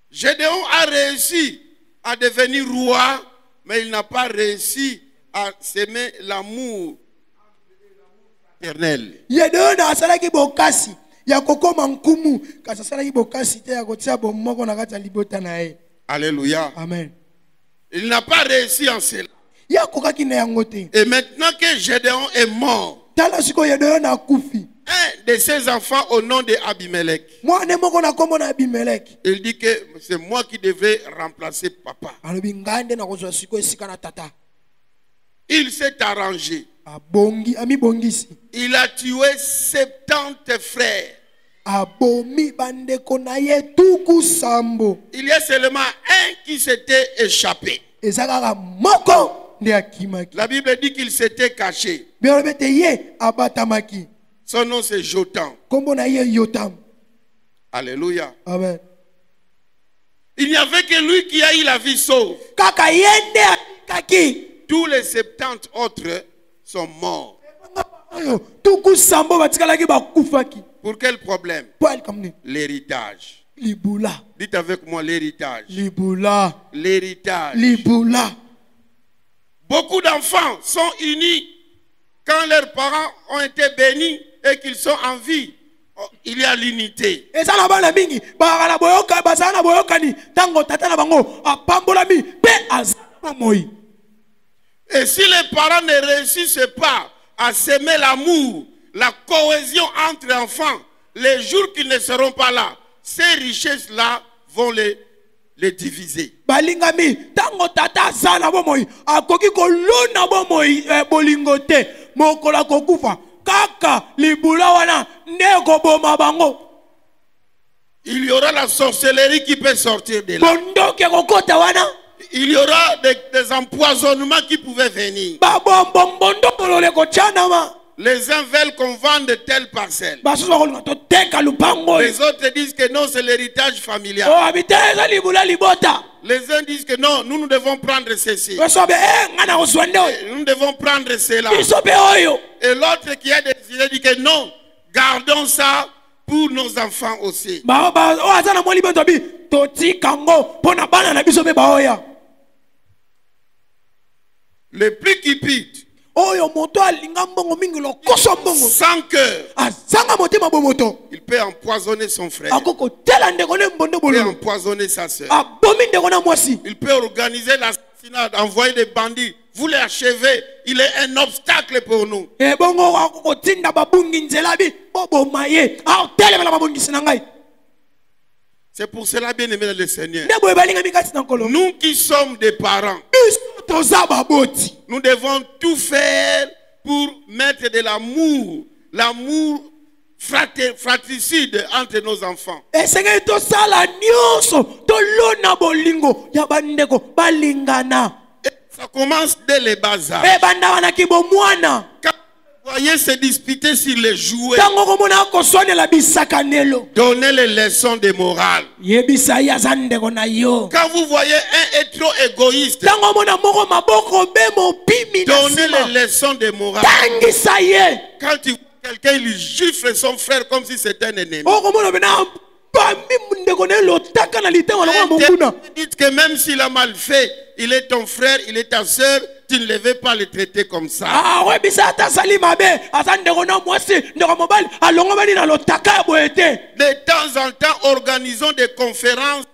Gédéon a réussi à devenir roi, mais il n'a pas réussi à s'aimer l'amour éternel. Alléluia. Amen. Il n'a pas réussi en cela. Et maintenant que Gédéon est mort, un de ses enfants au nom de Abimelech, il dit que c'est moi qui devais remplacer papa. Il s'est arrangé. Il a tué 70 frères. Il y a seulement un qui s'était échappé. La Bible dit qu'il s'était caché. Son nom c'est Jotam. Alléluia. Amen. Il n'y avait que lui qui a eu la vie sauve. Tous les 70 autres sont morts. Pour quel problème? L'héritage. Dites avec moi l'héritage. L'héritage. Beaucoup d'enfants sont unis quand leurs parents ont été bénis et qu'ils sont en vie. Il y a l'unité. Et si les parents ne réussissent pas à s'aimer l'amour, la cohésion entre enfants, les jours qu'ils ne seront pas là, ces richesses-là vont les diviser. Il y aura la sorcellerie qui peut sortir de là. Il y aura des empoisonnements qui pouvaient venir. Les uns veulent qu'on vende telle parcelle. Les autres disent que non, c'est l'héritage familial. Les uns disent que non, nous devons prendre ceci. Nous devons prendre cela. Et l'autre qui a décidé dit que non, gardons ça pour nos enfants aussi. Le plus cupide, sans cœur, il peut empoisonner son frère. Il peut empoisonner sa soeur. Il peut organiser l'assassinat, envoyer des bandits. Vous l'achevez, il est un obstacle pour nous. C'est pour cela, bien aimé dans le Seigneur, nous qui sommes des parents, nous devons tout faire pour mettre de l'amour fratricide entre nos enfants. esengeli tosala nyonso tolona bolingo ya bandeko balingana. Ça commence dès les bas âges. Ebanda wanaki bomwana. Quand vous voyez se disputer sur les jouets, Tango komona koswanela bisakanelo. donnez les leçons de morale. Yebisa ya zandeko na yo. Quand vous voyez un être trop égoïste, Tango mona moko maboko be mopimi na donnez sima. les leçons de morale. Tangisa ye. Quand tu vois quelqu'un, il gifle son frère comme si c'était un ennemi. Okomona bena bambi ndeko ne lotaka na litengo na monguna. Dites que même s'il a mal fait, il est ton frère, il est ta soeur, tu ne devais pas le traiter comme ça. Ah ouais, bisa ata sali mabe, asa ndeko na mwasi, ndeko mobali, alongo bani na lotaka boete. De temps en temps, organisons des conférences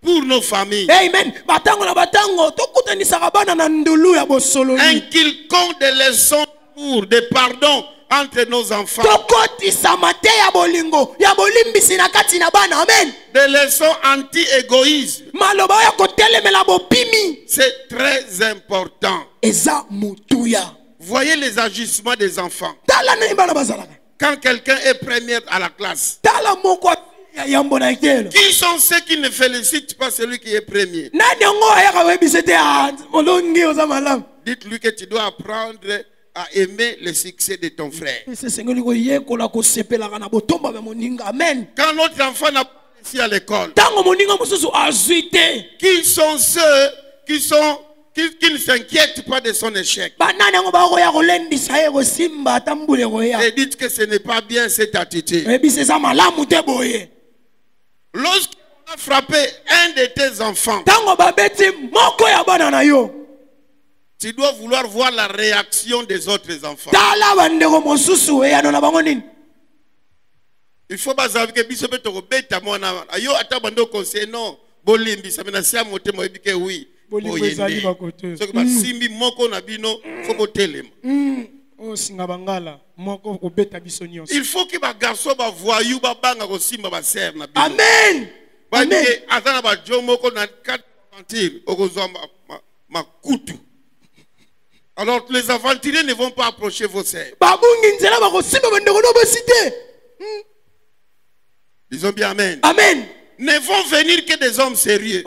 pour nos familles. Amen. Batango na batango, tokutanisaka bana na ndulu ya bosolo. Inculquons des leçons pour des pardons entre nos enfants. Tokotisa mate ya bolingo, ya bolimbisi na kati na bana. Amen. Des leçons anti-égoïsme. Maloba ya kotelemela bopimi. C'est très important. Eza mutuya. Voyez les agissements des enfants. Tala na ibana bazalaka. Quand quelqu'un est premier à la classe, Tala moko ya yambo na ikelo. qui sont ceux qui ne félicitent pas celui qui est premier? Nani ngo ayaka webisete a molongi oza malamu. Dites-lui que tu dois apprendre à aimer le succès de ton frère. Amen. Quand notre enfant n'a pas réussi à l'école, qui sont ceux qui ne s'inquiètent pas de son échec? Et dites que ce n'est pas bien cette attitude. Lorsqu'on a frappé un de tes enfants, tu dois vouloir voir la réaction des autres enfants. Il faut pas savoir que biso beto beta mona ayo atabando conseil non bolimbi ça mena sia motema ebike oui boyende so que simbi moko na bino faut botelema. Il faut que ba garçon ba voyou ba banga ko simba ba serre na bino. Amen. Amen. Azana ba jomo ko na quatre aventures okozwa ma kutu. Alors les aventuriers ne vont pas approcher vos sœurs. Disons bien amen. Amen. Ne vont venir que des hommes sérieux.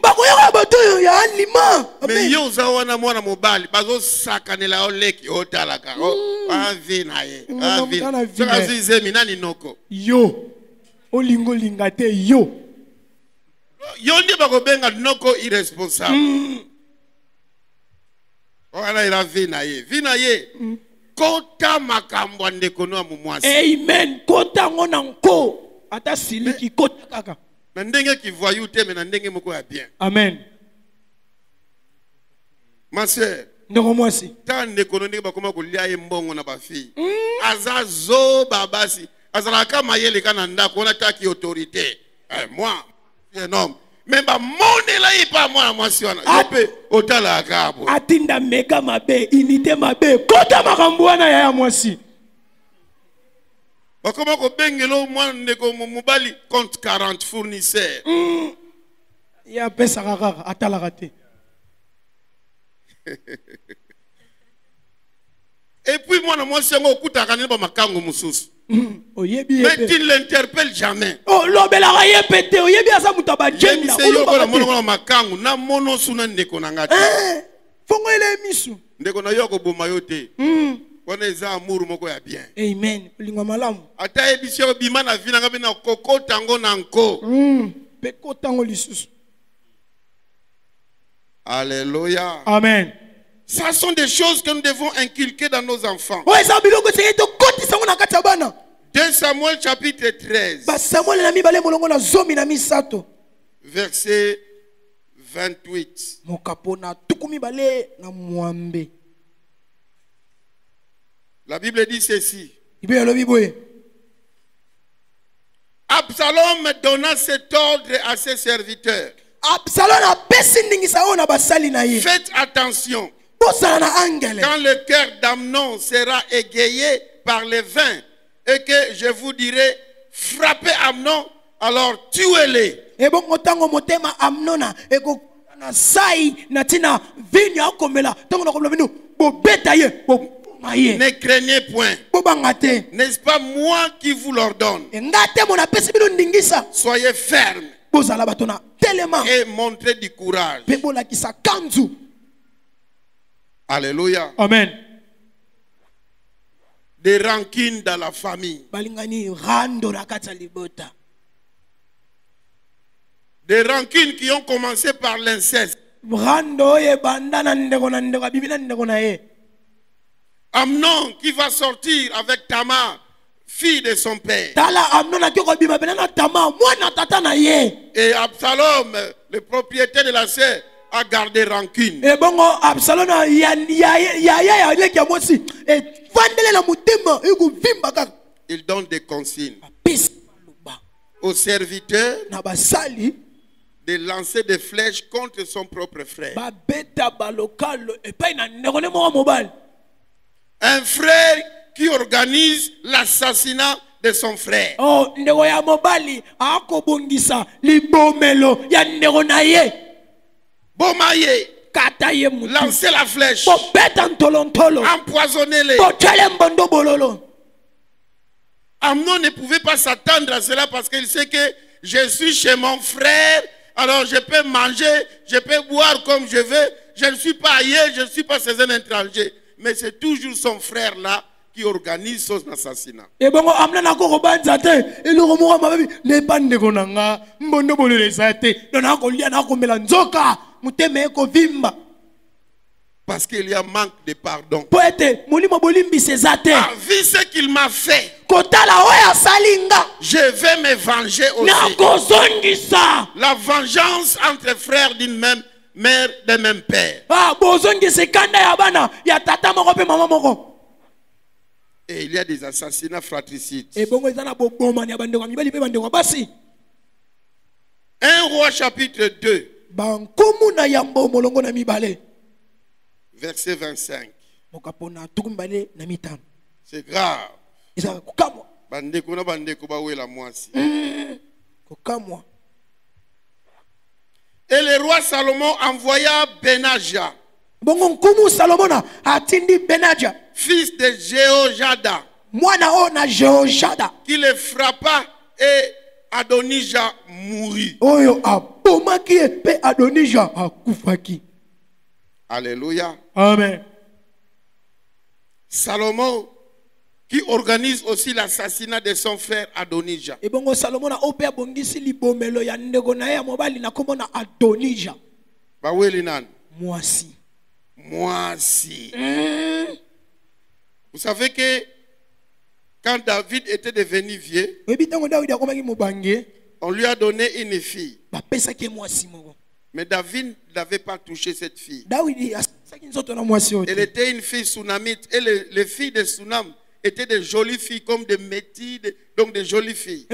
Mais yo zawana mwana mobali bazo sakanela oleki otalaka avinaye avina sakazize minani noko yo olingo lingate yo yo ndi bakobenga noko irresponsable. Voilà, il a vinaye. Kota makambo ndeko no mumwasi. Amen. Kota ngona nko. Ata siliki kota kaka. Na ndenge ki voyou te mais na ndenge moko ya bien. Amen. Ma sœur. Ndeko mwasi. Ta ndeko no ndenge bakoma kolia ye mbongo na ba fille. Azazo babasi. Azalaka mayele kana ndako na taki autorité. Moi, un homme. Mais ba monela ipa mwana mwasi wana yope otala akabo atinda mega mabe inite mabe kota makambo wana ya mwasi bakoma ko bengelo mwana ndeko mobali compte 40 fournisseurs ya pesa kaka atala kate. Et puis mwana mwasi ngo okutaka ne ba makango mususu. Mais tu ne l'interpelles jamais. Oh, l'obela répété. Oh, yebi asa mutaba jenda. Oloba mono makangu na mono suna ndeko na ngati. Fongo ele misu. Ndeko na yoko boma yote. Wana eza amour moko ya bien. Amen. Lingwa malamu. Ata ebisio bima na vina ngabe na koko tango na nko. Peko tango lisusu. Alléluia. Amen. Ça sont des choses que nous devons inculquer dans nos enfants. 2 Samuel chapitre 13. Verset 28. La Bible dit ceci. Absalom donna cet ordre à ses serviteurs. Faites attention. Quand le cœur d'Amnon sera égayé par le vin et que je vous dirai frappez Amnon, alors tuez-les. Ne craignez point. N'est-ce pas moi qui vous l'ordonne? Soyez fermes et montrez du courage. Alléluia. Amen. Des rancines dans la famille. Des rancines qui ont commencé par l'inceste. Amnon qui va sortir avec Tamar, fille de son père. Et Absalom, le propriétaire de la sœur, a gardé rancune. Il donne des consignes aux serviteurs de lancer des flèches contre son propre frère. Un frère qui organise l'assassinat de son frère. Bomaye, lancer la flèche, empoisonner-les. Amnon ne pouvait pas s'attendre à cela parce qu'il sait que je suis chez mon frère, alors je peux manger, je peux boire comme je veux, je ne suis pas ailleurs, je ne suis pas chez un étranger. Mais c'est toujours son frère là qui organise son assassinat. Parce qu'il y a manque de pardon. Ah, vu ce qu'il m'a fait, je vais me venger aussi. La vengeance entre frères d'une même mère, d'un même père. Et il y a des assassinats fratricides. 1 Roi chapitre 2. Verset 25. C'est grave. Et le roi Salomon envoya Benaja, fils de Jéhojada, qui le frappa et Adonija mourut. Alléluia. Amen. Salomon qui organise aussi l'assassinat de son frère Adonija. Moisi. Vous savez que quand David était devenu vieux, on lui a donné une fille. Mais David n'avait pas touché cette fille. Elle était une fille sunamite. Et les filles de Sunam étaient des jolies filles comme des métides, donc des jolies filles.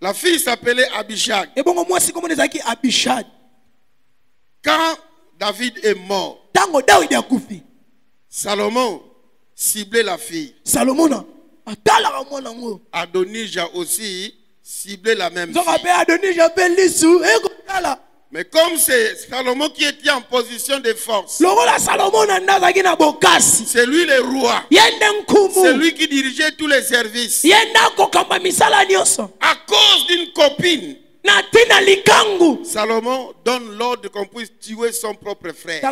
La fille s'appelait Abishag. Quand David est mort, Salomon ciblait la fille. Adonija aussi ciblait la même fille. Mais comme c'est Salomon qui était en position de force, c'est lui le roi, c'est lui qui dirigeait tous les services. À cause d'une copine, Salomon donne l'ordre qu'on puisse tuer son propre frère.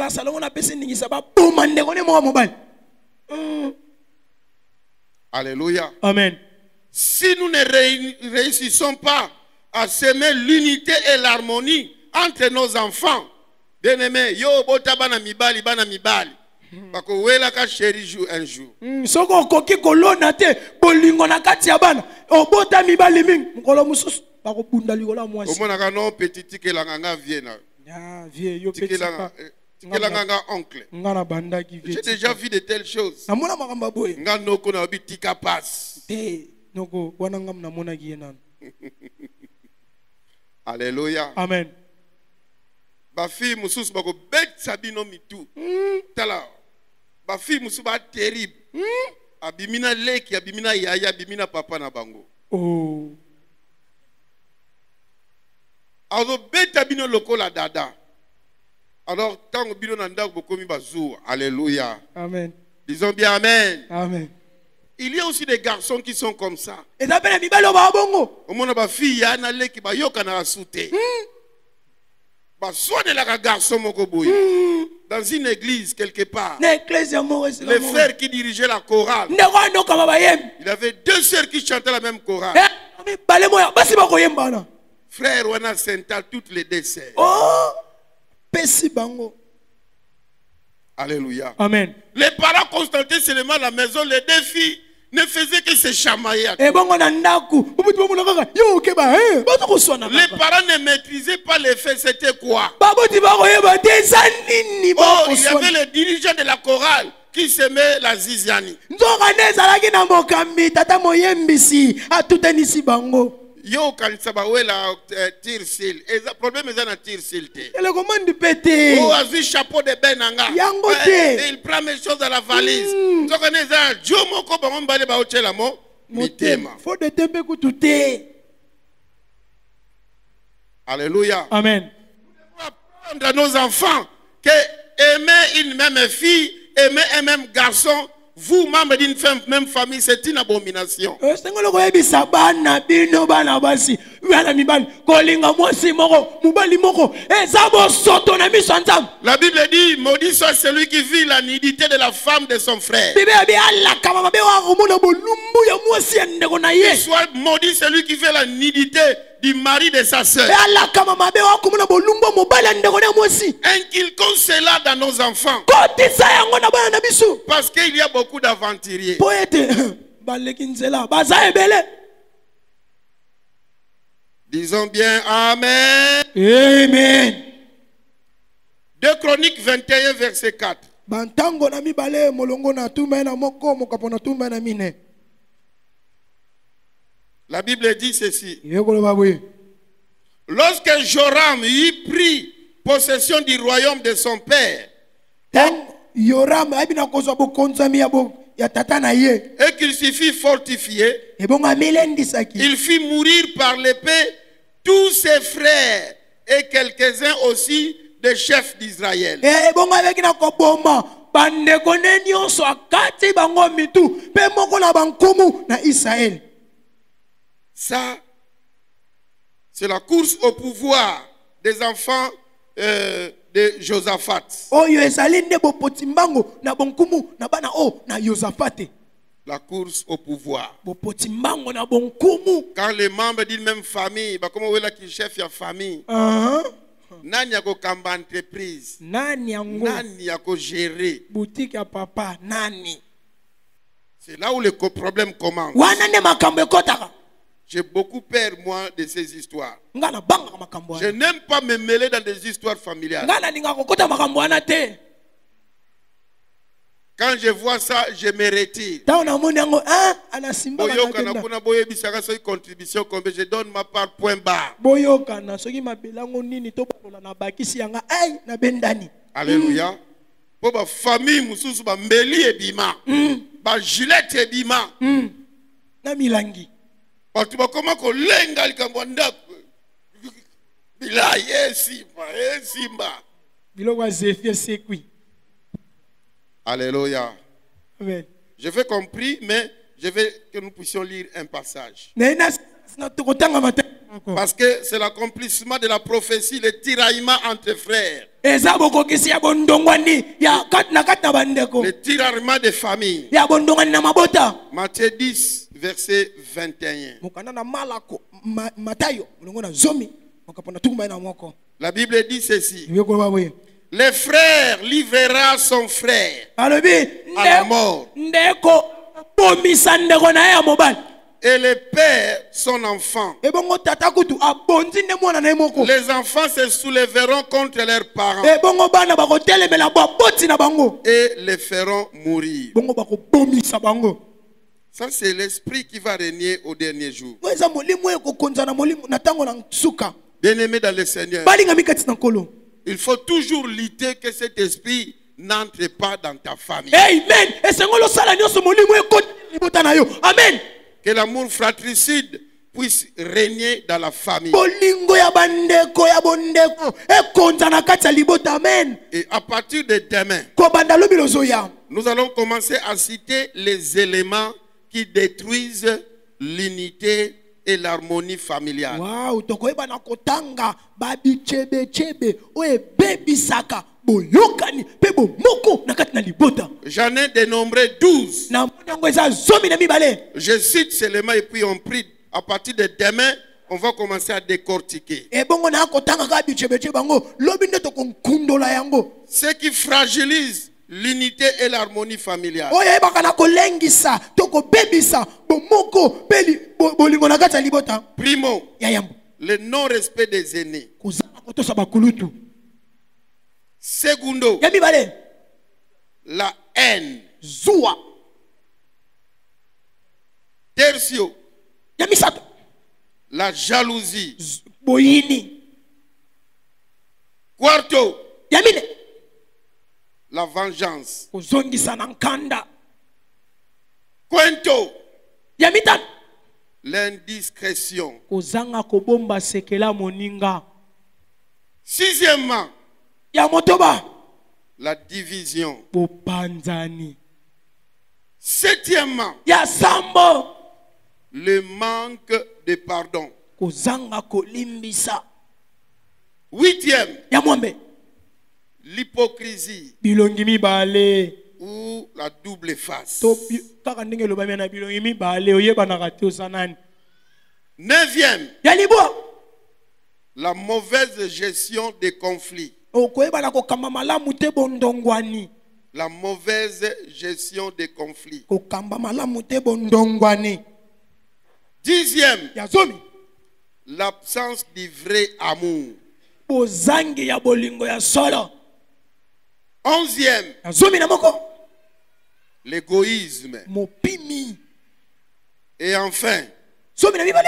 Alléluia. Amen. Si nous ne réussissons pas à semer l'unité et l'harmonie entre nos enfants, bien aimés, yo bota bana mibali bana mibali, bako wela ka chéri jour un jour. Soko koki kolona te bolingo na kati ya bana obota mibali mingi mukolo mususu bako bunda likola mwasi. Omona ka non petit tikelanga nga viena. Ya vie yo petit tikelanga oncle. Ngana banda ki vie. J'ai déjà vu de telles choses. Namona makamba boye. Nga noko na bi tika pass. Noko wana ngam namona ki yenan. Alléluia. Amen. Ba fille mususu bako bet sabino mitu. Tala. Ba fille mususu ba terrible. Abimina leki, abimina yaya, abimina papa na bango. Oh. Azo bet abino lokola dada. Alors, tant que Bilo Nanda Bokomi Bazou, alléluia. Amen. Disons bien Amen. Amen. Il y a aussi des garçons qui sont comme ça. Et ça fait mibalo ba bongo. Au moins, ma fille, yana leki ba yoka na asute. Ba soit de la garçon moko boy. Dans une église quelque part. Les frères qui dirigeaient la chorale. Il y avait 2 sœurs qui chantaient la même chorale. Frère Wana Senta, toutes les 2 sœurs. Oh, Pessi Bango. Alléluia. Amen. Les parents constataient seulement la maison, les 2 filles ne faisaient que se chamailler. Les parents ne maîtrisaient pas les faits, c'était quoi? Oh, il y avait le dirigeant de la chorale qui s'aimait la Ziziani. Yo kanisaba wela tirsil. Le problème est dans tirsil. Le commande du pété. Oh, a vu chapeau de benanga. Il prend mes choses dans la valise. Tu connais ça? Dieu moko ba mbale ba otela mo. Mitema. Faut de tempe kututé. Alléluia. Amen. Nous devons apprendre à nos enfants que aimer une même fille, aimer un même garçon, vous, membres d'une même famille, c'est une abomination. La Bible dit, maudit soit celui qui vit la nudité de la femme de son frère. Soit maudit celui qui fait la nudité du mari de sa sœur. Inculquons cela dans nos enfants. Parce qu'il y a beaucoup d'aventuriers. Disons bien Amen. Amen. 2 Chroniques 21 verset 4. La Bible dit ceci. Lorsque Joram eut pris possession du royaume de son père, et qu'il se fit fortifier, il fit mourir par l'épée tous ses frères et quelques-uns aussi des chefs d'Israël. Ça, c'est la course au pouvoir des enfants de Josaphat. La course au pouvoir. Quand les membres d'une même famille, comme on qui chef de famille, nani yako kamba entreprise, nani yako gérer boutique à papa, nani. C'est là où le problème commence. J'ai beaucoup peur, moi, de ces histoires. Je n'aime pas me mêler dans des histoires familiales. Quand je vois ça, je me retire. Je donne ma part point barre. Alléluia. Pour ma famille, mususu ba mbeli ebima. Ba gilet ebima. Na milangi. Batu bakoma ko lenga likambo ndako. Bila yesimba. Biloko zefie sekui. Alléluia. Amen. Je fais compris, mais je veux que nous puissions lire un passage. Parce que c'est l'accomplissement de la prophétie, le tiraillement entre frères. Le tiraillement des familles. Matthieu 10, verset 21. La Bible dit ceci. Le frère livrera son frère à la mort. Et le père son enfant. Les enfants se soulèveront contre leurs parents et les feront mourir. Ça, c'est l'esprit qui va régner au dernier jour. Bien-aimé dans le Seigneur, il faut toujours lutter que cet esprit n'entre pas dans ta famille. Amen. Que l'amour fratricide puisse régner dans la famille. bolingo ya bandeko ya bondeko ekonza na kati ya libota. Amen. Et à partir de demain, Kobanda lobi lozoya, nous allons commencer à citer les éléments qui détruisent l'unité et l'harmonie familiale. wow, tokoyeba na kotanga babichebechebe oyo ebebisaka boyokani pe bomoko na kati na libota. J'en ai dénombré 12. Na monango eza zomi na mibale. Je cite ces éléments et puis on prie. À partir de demain, on va commencer à décortiquer. Ebongo na kotanga ka bichebechebe bango lobi nde tokonkundola yango. Ce qui fragilise l'unité et l'harmonie familiale. Oyo ebaka na kolengisa tokobebisa bomoko pe bolingo na kati ya libota. Primo, Ya yambo le non-respect des aînés. kozanga kotosa bakulutu. Segundo, Ya mibale la haine. zuwa. Tertio, Ya misato la jalousie. boyini. Quarto, Ya mine la vengeance. kozongisa na nkanda. Quinto, Ya mitano l'indiscrétion. kozanga kobomba sekela moninga. Sixièmement, Ya motoba la division. bopanzani. Septièmement, Ya sambo le manque de pardon. kozanga kolimbisa. Huitième, Ya mwambe l'hypocrisie bilongi mibale ou la double face. to kaka ndenge elobami na bilongi mibale oyebanaka te oza nani. Neuvième, Ya libwa la mauvaise gestion des conflits. okoyebana kokamba malamu te bondongwani. La mauvaise gestion des conflits. Kokamba malamu te bondongwani. Dixième, Ya zomi l'absence du vrai amour. bozangi ya bolingo ya solo. Onzième, Ya zomi na moko l'égoïsme. mopimi. Et enfin, Zomi na mibale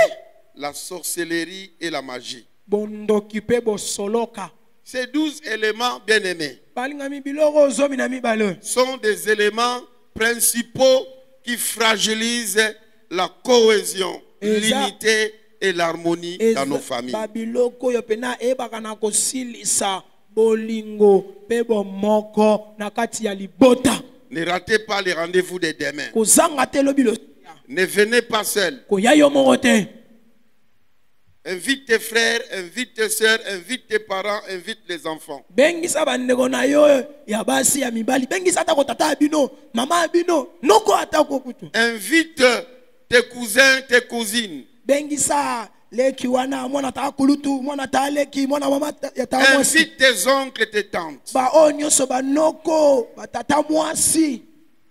la sorcellerie et la magie. bondoki pe bosoloka. Ces 12 éléments, bien-aimés, balingami biloko zomi na mibale sont des éléments principaux qui fragilisent la cohésion, l'unité et l'harmonie dans nos familles. babiloko oyo pena ebaka na kosilisa bolingo pe bomoko na kati ya libota. Ne ratez pas les rendez-vous de demain. Kozanga te lobi losia. Ne venez pas seul. Koya yo moko te. Invite tes frères, invite tes soeurs, invite tes parents, invite les enfants. Bengisa bandeko na yo ya basi ya mibali. Bengisa ata ko tata abino, mama abino, noko ata ko kutu. Invite tes cousins, tes cousines. Bengisa leki wana mwana ta kulutu, mwana ta leki, mwana mama ya ta mwasi. Invite tes oncles et tes tantes. Ba onyo so ba noko, ba tata mwasi.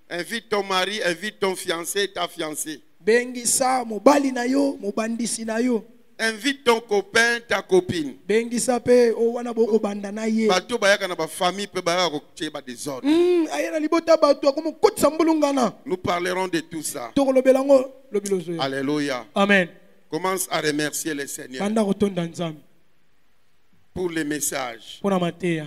Invite ton mari, invite ton fiancé, ta fiancée. Bengisa mobali na yo, mobandisi na yo. Invite ton copain, ta copine. Bengisa pe o wana boko banda na ye. Bato bayaka na ba famille pe bayaka ko tcheba désordre. Ayena libota bato akomo kotisa mbulungana. Nous parlerons de tout ça. Tokolobelango lobilozo. Alléluia. Amen. Commence à remercier le Seigneur Banda kotonda nzambe. pour les messages. Pona mateya.